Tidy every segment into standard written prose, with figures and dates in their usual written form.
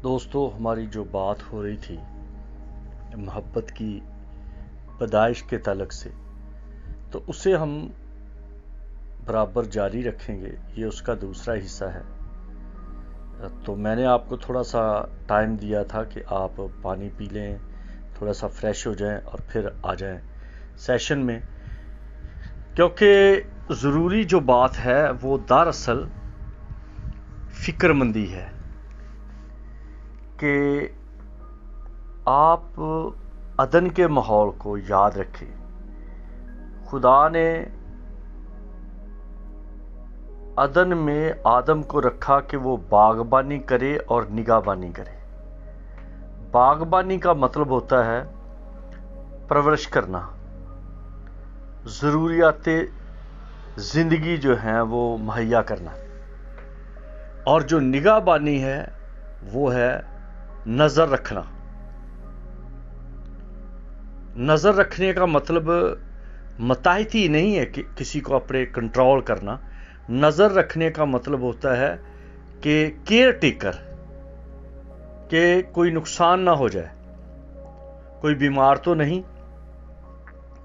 دوستو ہماری جو بات ہو رہی تھی محبت کی پیدائش کے تعلق سے، تو اسے ہم برابر جاری رکھیں گے. یہ اس کا دوسرا حصہ ہے. تو میں نے آپ کو تھوڑا سا ٹائم دیا تھا کہ آپ پانی پی لیں، تھوڑا سا فریش ہو جائیں اور پھر آ جائیں سیشن میں، کیونکہ ضروری جو بات ہے وہ دراصل فکر مندی ہے کہ آپ عدن کے ماحول کو یاد رکھیں. خدا نے عدن میں آدم کو رکھا کہ وہ باغبانی کرے اور نگہبانی کرے. باغبانی کا مطلب ہوتا ہے پرورش کرنا، ضروریات زندگی جو ہیں وہ مہیا کرنا، اور جو نگہبانی ہے وہ ہے نظر رکھنا. نظر رکھنے کا مطلب متحدی نہیں ہے کہ کسی کو اپنے کنٹرول کرنا. نظر رکھنے کا مطلب ہوتا ہے کہ کیئر ٹیکر، کہ کوئی نقصان نہ ہو جائے، کوئی بیمار تو نہیں،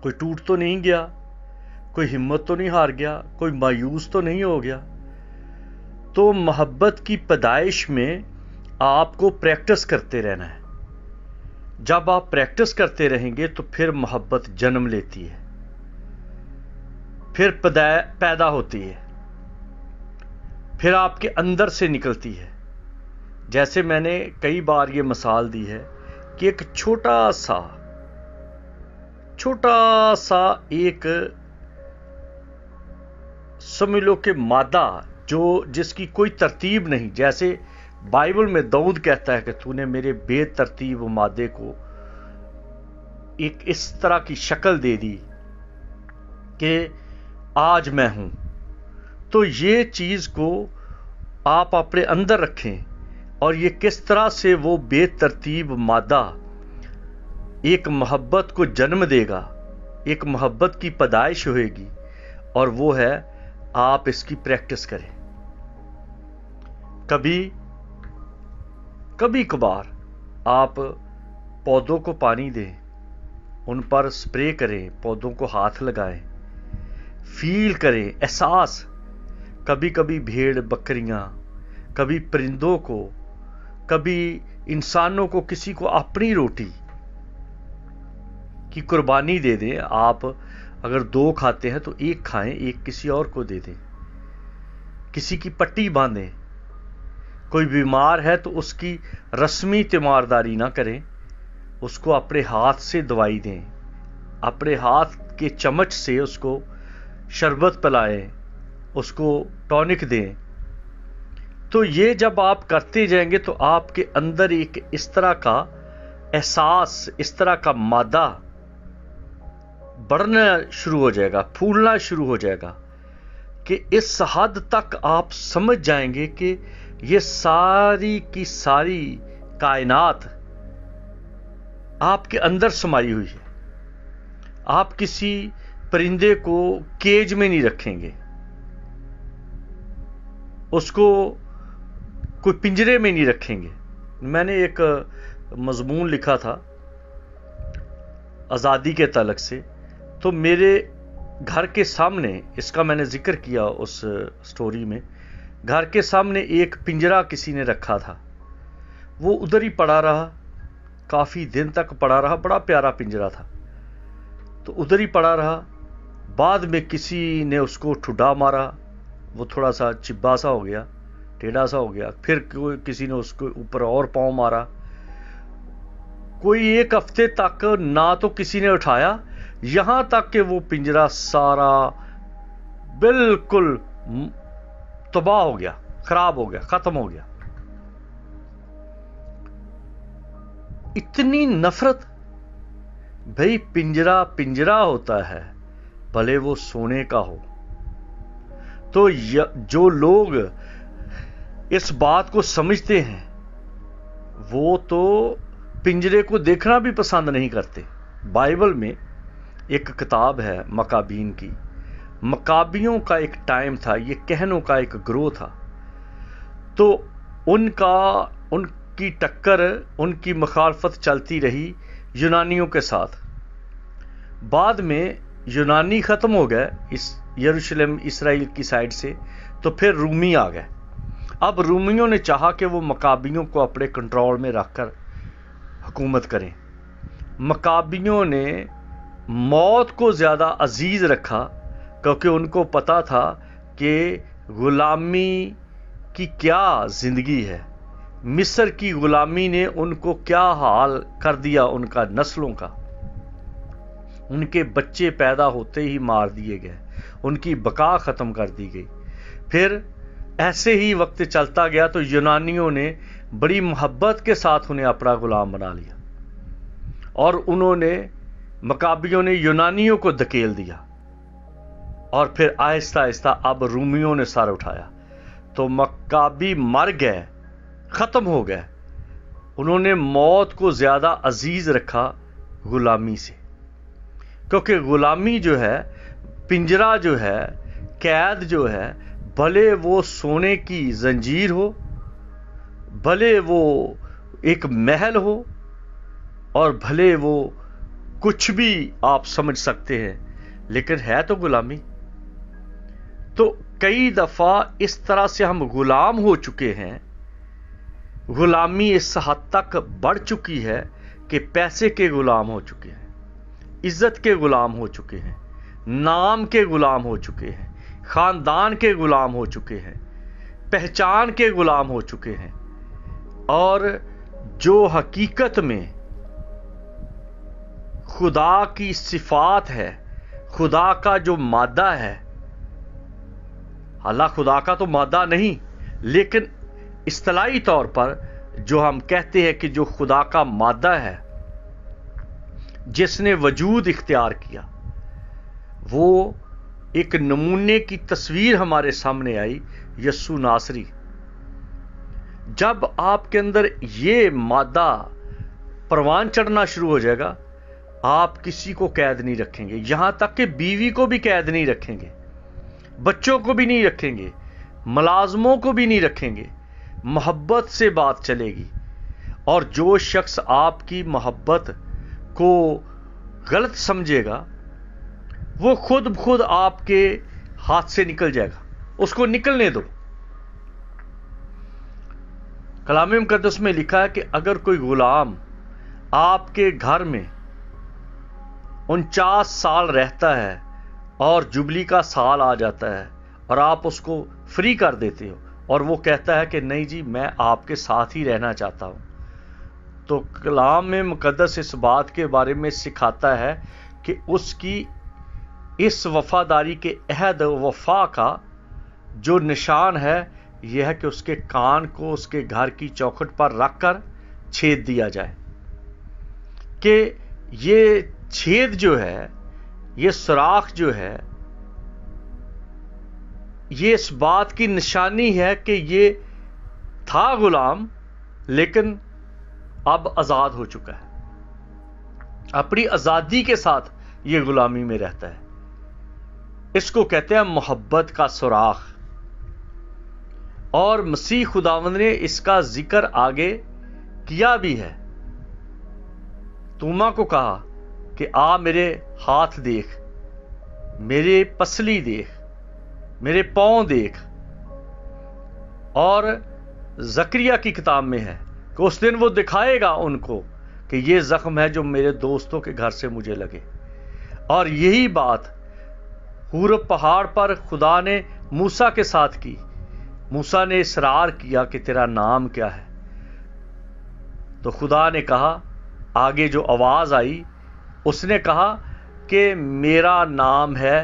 کوئی ٹوٹ تو نہیں گیا، کوئی ہمت تو نہیں ہار گیا، کوئی مایوس تو نہیں ہو گیا. تو محبت کی پیدائش میں آپ کو پریکٹس کرتے رہنا ہے. جب آپ پریکٹس کرتے رہیں گے تو پھر محبت جنم لیتی ہے، پھر پیدا ہوتی ہے، پھر آپ کے اندر سے نکلتی ہے. جیسے میں نے کئی بار یہ مثال دی ہے کہ ایک چھوٹا سا ایک سمجھ لو کہ مادہ جس کی کوئی ترتیب نہیں. جیسے بائبل میں داؤد کہتا ہے کہ تو نے میرے بے ترتیب مادے کو ایک اس طرح کی شکل دے دی کہ آج میں ہوں. تو یہ چیز کو آپ اپنے اندر رکھیں، اور یہ کس طرح سے وہ بے ترتیب مادہ ایک محبت کو جنم دے گا، ایک محبت کی پیدائش ہوئے گی، اور وہ ہے آپ اس کی پریکٹس کریں. کبھی کبھار آپ پودوں کو پانی دیں، ان پر سپرے کریں، پودوں کو ہاتھ لگائیں، فیل کریں، احساس. کبھی کبھی بھیڑ بکریاں، کبھی پرندوں کو، کبھی انسانوں کو، کسی کو اپنی روٹی کی قربانی دے دیں. آپ اگر 2 کھاتے ہیں تو 1 کھائیں، 1 کسی اور کو دے دیں. کسی کی پٹی باندھیں. کوئی بیمار ہے تو اس کی رسمی تیمارداری نہ کریں، اس کو اپنے ہاتھ سے دوائی دیں، اپنے ہاتھ کے چمچ سے اس کو شربت پلائیں، اس کو ٹونک دیں. تو یہ جب آپ کرتے جائیں گے تو آپ کے اندر ایک اس طرح کا احساس، اس طرح کا مادہ بڑھنا شروع ہو جائے گا، پھولنا شروع ہو جائے گا کہ اس حد تک آپ سمجھ جائیں گے کہ یہ ساری کی ساری کائنات آپ کے اندر سمائی ہوئی ہے. آپ کسی پرندے کو کیج میں نہیں رکھیں گے، اس کو کوئی پنجرے میں نہیں رکھیں گے. میں نے ایک مضمون لکھا تھا آزادی کے تعلق سے، تو میرے گھر کے سامنے، اس کا میں نے ذکر کیا اس سٹوری میں، گھر کے سامنے ایک پنجرا کسی نے رکھا تھا. وہ ادھر ہی پڑا رہا، کافی دن تک پڑا رہا. بڑا پیارا پنجرا تھا، تو ادھر ہی پڑا رہا. بعد میں کسی نے اس کو ٹھڈا مارا، وہ تھوڑا سا چبا سا ہو گیا، ٹیڑھا سا ہو گیا. پھر کسی نے اس کو اوپر اور پاؤں مارا. کوئی 1 ہفتے تک نہ تو کسی نے اٹھایا، یہاں تک کہ وہ پنجرا سارا بالکل تباہ ہو گیا، خراب ہو گیا، ختم ہو گیا. اتنی نفرت. بھئی پنجرا ہوتا ہے، بھلے وہ سونے کا ہو. تو جو لوگ اس بات کو سمجھتے ہیں وہ تو پنجرے کو دیکھنا بھی پسند نہیں کرتے. بائبل میں ایک کتاب ہے مکابین کی. مکابیوں کا ایک ٹائم تھا، یہ کہنوں کا ایک گروہ تھا. تو ان کی ٹکر، ان کی مخالفت چلتی رہی یونانیوں کے ساتھ۔ بعد میں یونانی ختم ہو گئے اس یروشلم اسرائیل کی سائڈ سے، تو پھر رومی آ گئے۔ اب رومیوں نے چاہا کہ وہ مکابیوں کو اپنے کنٹرول میں رکھ کر حکومت کریں۔ مکابیوں نے موت کو زیادہ عزیز رکھا، کیونکہ ان کو پتا تھا کہ غلامی کی کیا زندگی ہے، مصر کی غلامی نے ان کو کیا حال کر دیا، ان کا نسلوں کا۔ ان کے بچے پیدا ہوتے ہی مار دیے گئے، ان کی بقا ختم کر دی گئی۔ پھر ایسے ہی وقت چلتا گیا تو یونانیوں نے بڑی محبت کے ساتھ انہیں اپنا غلام بنا لیا، اور انہوں نے مکابیوں نے یونانیوں کو دھکیل دیا، اور پھر آہستہ آہستہ اب رومیوں نے سر اٹھایا۔ تو مکابی مر گئے، ختم ہو گئے۔ انہوں نے موت کو زیادہ عزیز رکھا غلامی سے، کیونکہ غلامی جو ہے، پنجرہ جو ہے، قید جو ہے، بھلے وہ سونے کی زنجیر ہو، بھلے وہ ایک محل ہو، اور بھلے وہ کچھ بھی آپ سمجھ سکتے ہیں، لیکن ہے تو غلامی۔ تو کئی دفعہ اس طرح سے ہم غلام ہو چکے ہیں، غلامی اس حد تک بڑھ چکی ہے کہ پیسے کے غلام ہو چکے ہیں، عزت کے غلام ہو چکے ہیں، نام کے غلام ہو چکے ہیں، خاندان کے غلام ہو چکے ہیں، پہچان کے غلام ہو چکے ہیں، اور جو حقیقت میں خدا کی صفات ہے، خدا کا جو مادہ ہے، اللہ خدا کا تو مادہ نہیں، لیکن اصطلاحی طور پر جو ہم کہتے ہیں کہ جو خدا کا مادہ ہے، جس نے وجود اختیار کیا، وہ ایک نمونے کی تصویر ہمارے سامنے آئی، یسوع ناصری۔ جب آپ کے اندر یہ مادہ پروان چڑھنا شروع ہو جائے گا، آپ کسی کو قید نہیں رکھیں گے، یہاں تک کہ بیوی کو بھی قید نہیں رکھیں گے، بچوں کو بھی نہیں رکھیں گے، ملازموں کو بھی نہیں رکھیں گے۔ محبت سے بات چلے گی، اور جو شخص آپ کی محبت کو غلط سمجھے گا، وہ خود بخود آپ کے ہاتھ سے نکل جائے گا، اس کو نکلنے دو۔ کلام مقدس میں لکھا ہے کہ اگر کوئی غلام آپ کے گھر میں 49 سال رہتا ہے اور جبلی کا سال آ جاتا ہے اور آپ اس کو فری کر دیتے ہو، اور وہ کہتا ہے کہ نہیں جی میں آپ کے ساتھ ہی رہنا چاہتا ہوں، تو کلام مقدس اس بات کے بارے میں سکھاتا ہے کہ اس کی اس وفاداری کے عہد وفا کا جو نشان ہے، یہ ہے کہ اس کے کان کو اس کے گھر کی چوکھٹ پر رکھ کر چھید دیا جائے، کہ یہ چھید جو ہے، یہ سوراخ جو ہے، یہ اس بات کی نشانی ہے کہ یہ تھا غلام، لیکن اب آزاد ہو چکا ہے، اپنی آزادی کے ساتھ یہ غلامی میں رہتا ہے۔ اس کو کہتے ہیں محبت کا سوراخ، اور مسیح خداوند نے اس کا ذکر آگے کیا بھی ہے۔ توما کو کہا کہ آ میرے ہاتھ دیکھ، میرے پسلی دیکھ، میرے پاؤں دیکھ۔ اور زکریا کی کتاب میں ہے کہ اس دن وہ دکھائے گا ان کو کہ یہ زخم ہے جو میرے دوستوں کے گھر سے مجھے لگے۔ اور یہی بات حور پہاڑ پر خدا نے موسیٰ کے ساتھ کی۔ موسیٰ نے اصرار کیا کہ تیرا نام کیا ہے؟ تو خدا نے کہا، آگے جو آواز آئی، اس نے کہا کہ میرا نام ہے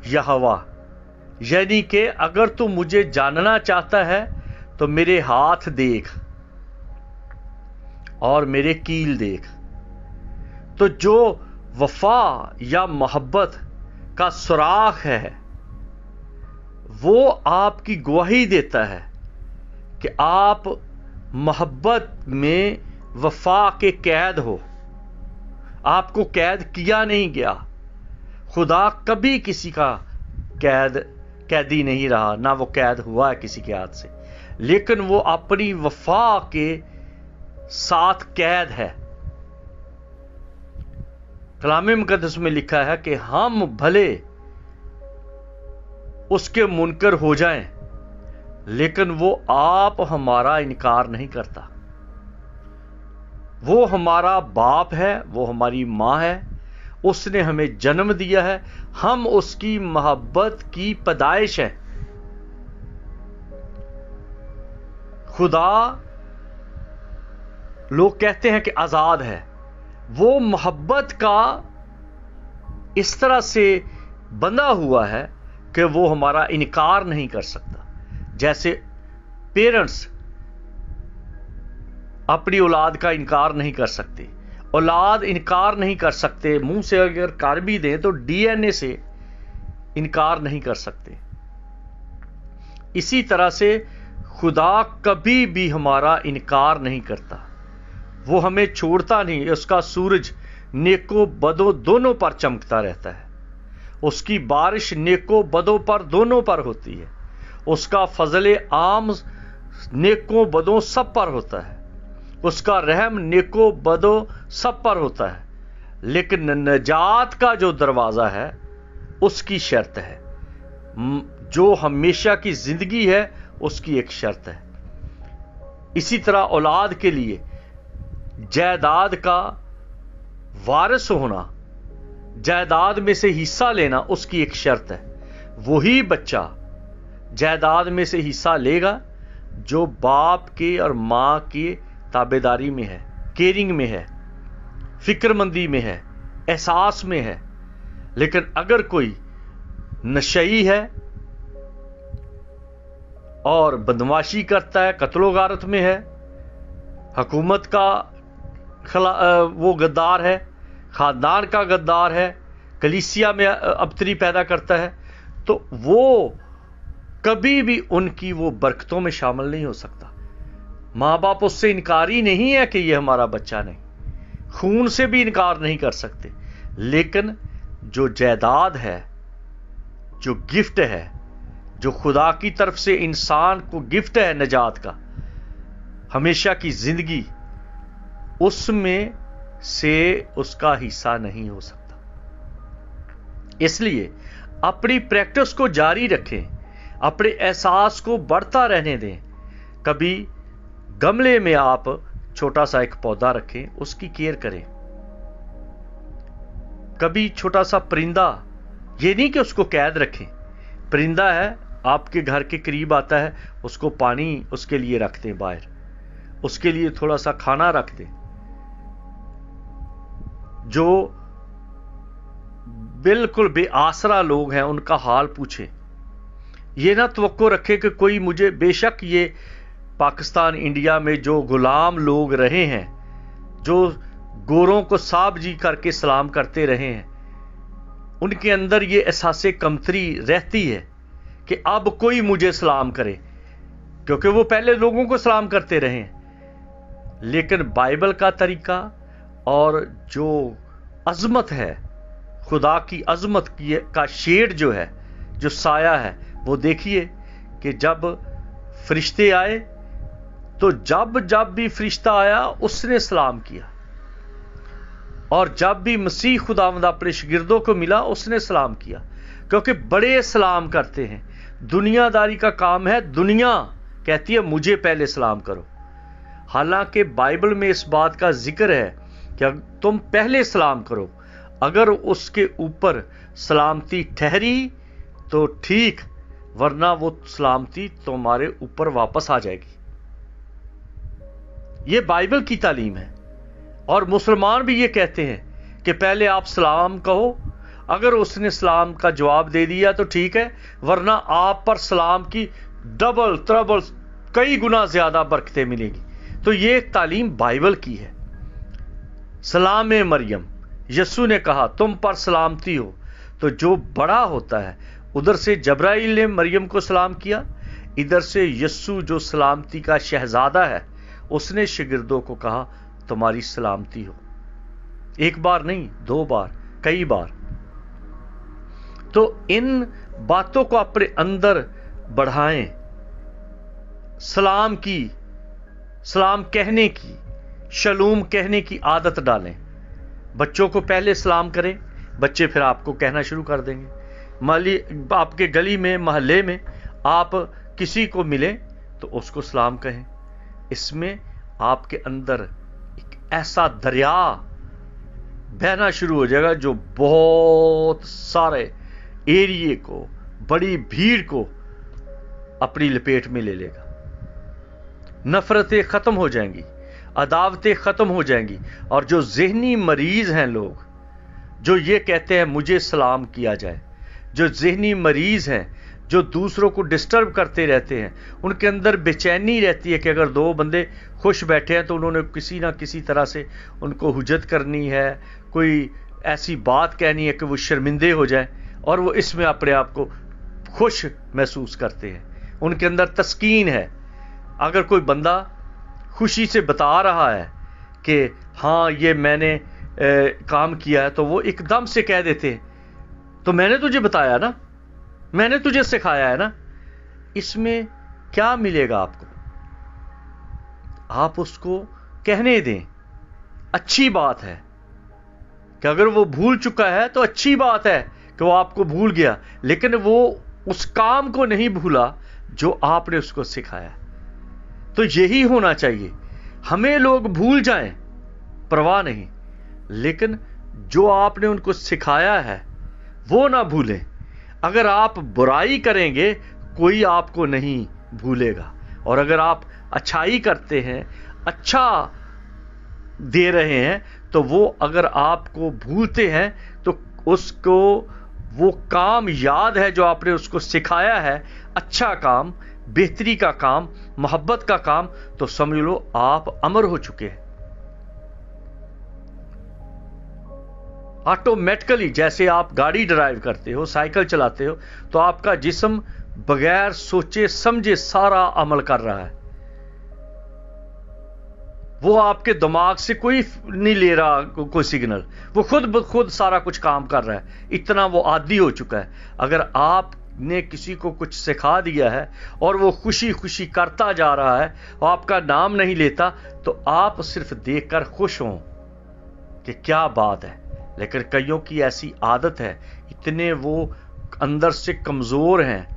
یہوہ، یعنی کہ اگر تو مجھے جاننا چاہتا ہے تو میرے ہاتھ دیکھ اور میرے کیل دیکھ۔ تو جو وفا یا محبت کا سوراخ ہے، وہ آپ کی گواہی دیتا ہے کہ آپ محبت میں وفا کے قید ہو، آپ کو قید کیا نہیں گیا۔ خدا کبھی کسی کا قید कैदी नहीं रहा, ना वो कैद हुआ है किसी के हाथ से, लेकिन वो अपनी वफा के साथ कैद है। कलाम मुकद्दस में लिखा है कि हम भले उसके मुनकर हो जाएं, लेकिन वो आप हमारा इनकार नहीं करता। वो हमारा बाप है, वो हमारी माँ है, उसने हमें जन्म दिया है, हम उसकी मोहब्बत की पैदाइश है। खुदा, लोग कहते हैं कि आजाद है, वो मोहब्बत का इस तरह से बंधा हुआ है कि वो हमारा इनकार नहीं कर सकता। जैसे पेरेंट्स अपनी औलाद का इनकार नहीं कर सकते, औलाद इनकार नहीं कर सकते, मुंह से अगर कर भी दें तो डीएनए से इनकार नहीं कर सकते। इसी तरह से खुदा कभी भी हमारा इनकार नहीं करता, वो हमें छोड़ता नहीं। उसका सूरज नेको बदो दोनों पर चमकता रहता है, उसकी बारिश नेको बदों पर दोनों पर होती है, उसका फजले आम नेको बदों सब पर होता है, उसका रहम नेको बदो सब पर होता है। लेकिन नजात का जो दरवाजा है उसकी शर्त है, जो हमेशा की जिंदगी है उसकी एक शर्त है। इसी तरह औलाद के लिए जायदाद का वारिस होना, जायदाद में से हिस्सा लेना उसकी एक शर्त है। वही बच्चा जायदाद में से हिस्सा लेगा जो बाप के और मां की ताबेदारी में है, केयरिंग में है, फिक्रमंदी में है, एहसास में है। लेकिन अगर कोई नशई है और बदमाशी करता है, कत्लो गारत में है, हुकूमत का वो गद्दार है, खानदान का गद्दार है, कलीसिया में अबतरी पैदा करता है, तो वो कभी भी उनकी वो बरकतों में शामिल नहीं हो सकता। माँ बाप उससे इनकारी नहीं है कि ये हमारा बच्चा नहीं, खून से भी इनकार नहीं कर सकते। लेकिन जो जायदाद है, जो गिफ्ट है, जो खुदा की तरफ से इंसान को गिफ्ट है नजात का, हमेशा की जिंदगी, उसमें से उसका हिस्सा नहीं हो सकता। इसलिए अपनी प्रैक्टिस को जारी रखें, अपने एहसास को बढ़ता रहने दें। कभी गमले में आप छोटा सा एक पौधा रखें, उसकी केयर करें। कभी छोटा सा परिंदा, ये नहीं कि उसको कैद रखें, परिंदा है आपके घर के करीब आता है, उसको पानी उसके लिए रख दें बाहर, उसके लिए थोड़ा सा खाना रख दें। जो बिल्कुल बेआसरा लोग हैं उनका हाल पूछें। ये ना तवक्को रखे कि कोई मुझे, बेशक ये पाकिस्तान इंडिया में जो गुलाम लोग रहे हैं, जो गोरों को साहब जी करके सलाम करते रहे हैं, उनके अंदर ये एहसासे कमतरी रहती है कि अब कोई मुझे सलाम करे, क्योंकि वो पहले लोगों को सलाम करते रहे हैं। लेकिन बाइबल का तरीका और जो अजमत है, खुदा की अजमत की का शेड जो है, जो साया है, वो देखिए कि जब फरिश्ते आए तो जब जब भी फरिश्ता आया उसने सलाम किया, और जब भी मसीह खुदावंद अपने शागिर्दों को मिला उसने सलाम किया, क्योंकि बड़े सलाम करते हैं। दुनियादारी का काम है, दुनिया कहती है मुझे पहले सलाम करो। हालांकि बाइबल में इस बात का जिक्र है कि तुम पहले सलाम करो, अगर उसके ऊपर सलामती ठहरी तो ठीक, वरना वो सलामती तुम्हारे ऊपर वापस आ जाएगी। ये बाइबल की तालीम है। और मुसलमान भी ये कहते हैं कि पहले आप सलाम कहो, अगर उसने सलाम का जवाब दे दिया तो ठीक है, वरना आप पर सलाम की डबल ट्रबल कई गुना ज्यादा बरकतें मिलेगी। तो ये एक तालीम बाइबल की है। सलाम मरियम, यस्सु ने कहा तुम पर सलामती हो, तो जो बड़ा होता है, उधर से जब्राइल ने मरियम को सलाम किया, इधर से यस्सु जो सलामती का शहजादा है, उसने शागिर्दों को कहा तुम्हारी सलामती हो। एक बार नहीं, दो बार, कई बार। तो इन बातों को अपने अंदर बढ़ाएं। सलाम कहने की, शलूम कहने की आदत डालें। बच्चों को पहले सलाम करें, बच्चे फिर आपको कहना शुरू कर देंगे। आपके गली में, मोहल्ले में आप किसी को मिलें तो उसको सलाम कहें। इसमें आपके अंदर एक ऐसा दरिया बहना शुरू हो जाएगा जो बहुत सारे एरिए को, बड़ी भीड़ को अपनी लपेट में ले लेगा। नफरतें खत्म हो जाएंगी, अदावतें खत्म हो जाएंगी। और जो ज़हनी मरीज हैं लोग, जो ये कहते हैं मुझे सलाम किया जाए, जो ज़हनी मरीज हैं, जो दूसरों को डिस्टर्ब करते रहते हैं, उनके अंदर बेचैनी रहती है कि अगर दो बंदे खुश बैठे हैं तो उन्होंने किसी ना किसी तरह से उनको हुज्जत करनी है, कोई ऐसी बात कहनी है कि वो शर्मिंदे हो जाएं, और वो इसमें अपने आप को खुश महसूस करते हैं। उनके अंदर तस्कीन है। अगर कोई बंदा खुशी से बता रहा है कि हाँ ये मैंने काम किया है, तो वो एकदम से कह देते हैं तो मैंने तुझे बताया ना, मैंने तुझे सिखाया है ना। इसमें क्या मिलेगा आपको? आप उसको कहने दें। अच्छी बात है कि अगर वो भूल चुका है तो अच्छी बात है कि वो आपको भूल गया, लेकिन वो उस काम को नहीं भूला जो आपने उसको सिखाया। तो यही होना चाहिए। हमें लोग भूल जाएं, परवाह नहीं, लेकिन जो आपने उनको सिखाया है वो ना भूलें। अगर आप बुराई करेंगे कोई आपको नहीं भूलेगा, और अगर आप अच्छाई करते हैं, अच्छा दे रहे हैं, तो वो अगर आपको भूलते हैं तो उसको वो काम याद है जो आपने उसको सिखाया है, अच्छा काम, बेहतरी का काम, मोहब्बत का काम, तो समझ लो आप अमर हो चुके हैं। ऑटोमेटिकली जैसे आप गाड़ी ड्राइव करते हो, साइकिल चलाते हो, तो आपका जिस्म बगैर सोचे समझे सारा अमल कर रहा है। वो आपके दिमाग से कोई नहीं ले रहा कोई सिग्नल, वो खुद सारा कुछ काम कर रहा है। इतना वो आदी हो चुका है। अगर आपने किसी को कुछ सिखा दिया है और वो खुशी खुशी करता जा रहा है, आपका नाम नहीं लेता, तो आप सिर्फ देखकर खुश हों कि क्या बात है। लेकिन कईयों की ऐसी आदत है, इतने वो अंदर से कमज़ोर हैं,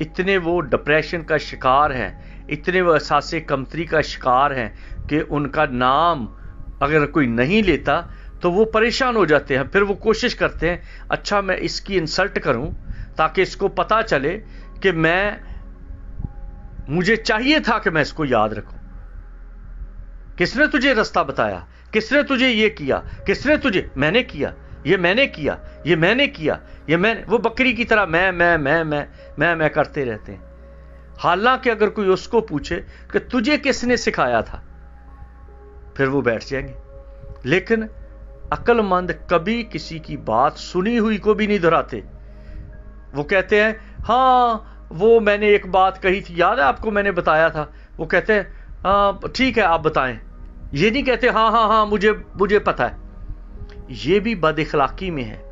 इतने वो डिप्रेशन का शिकार हैं, इतने वो एहसास कमतरी का शिकार हैं कि उनका नाम अगर कोई नहीं लेता तो वो परेशान हो जाते हैं। फिर वो कोशिश करते हैं, अच्छा मैं इसकी इंसल्ट करूं ताकि इसको पता चले कि मुझे चाहिए था कि मैं इसको याद रखूं। किसने तुझे रास्ता बताया? किसने तुझे ये किया? किसने तुझे? मैंने किया, ये मैंने किया, ये मैंने किया, ये मैंने। वो बकरी की तरह मैं करते रहते हैं। हालांकि अगर कोई उसको पूछे कि तुझे किसने सिखाया था, फिर वो बैठ जाएंगे। लेकिन अक्लमंद कभी किसी की बात सुनी हुई को भी नहीं दोहराते। वो कहते हैं हाँ वो मैंने एक बात कही थी, याद है आपको, मैंने बताया था। वो कहते हैं हाँ ठीक है आप बताएं। ये नहीं कहते हाँ मुझे पता है। ये भी बदअखलाकी में है,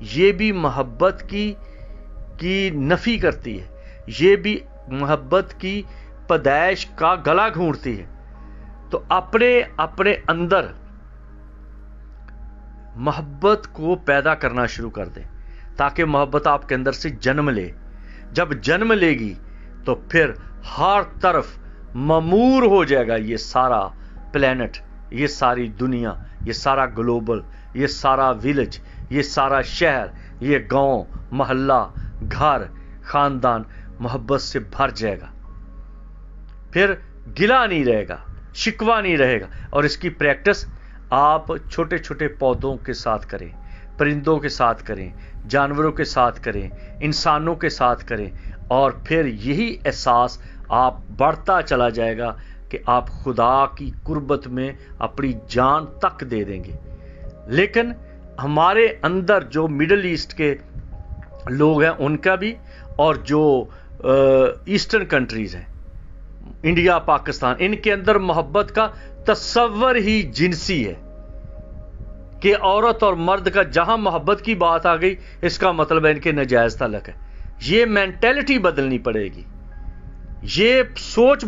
ये भी मोहब्बत की नफी करती है, ये भी मोहब्बत की पैदाइश का गला घूंटती है। तो अपने अंदर मोहब्बत को पैदा करना शुरू कर दें, ताकि मोहब्बत आपके अंदर से जन्म ले। जब जन्म लेगी तो फिर हर तरफ ममूर हो जाएगा ये सारा प्लेनेट, ये सारी दुनिया, ये सारा ग्लोबल, ये सारा विलेज, ये सारा शहर, ये गांव, मोहल्ला, घर, खानदान मोहब्बत से भर जाएगा। फिर गिला नहीं रहेगा, शिकवा नहीं रहेगा। और इसकी प्रैक्टिस आप छोटे छोटे पौधों के साथ करें, परिंदों के साथ करें, जानवरों के साथ करें, इंसानों के साथ करें, और फिर यही एहसास आप बढ़ता चला जाएगा कि आप खुदा की कुर्बत में अपनी जान तक दे देंगे। लेकिन हमारे अंदर जो मिडल ईस्ट के लोग हैं उनका भी, और जो ईस्टर्न कंट्रीज हैं, इंडिया, पाकिस्तान, इनके अंदर मोहब्बत का तस्वर ही जिनसी है। کہ عورت اور مرد کا جہاں محبت کی بات آ گئی اس کا مطلب ہے ان کے ناجائز تعلق ہے. یہ مینٹلٹی بدلنی پڑے گی, یہ سوچ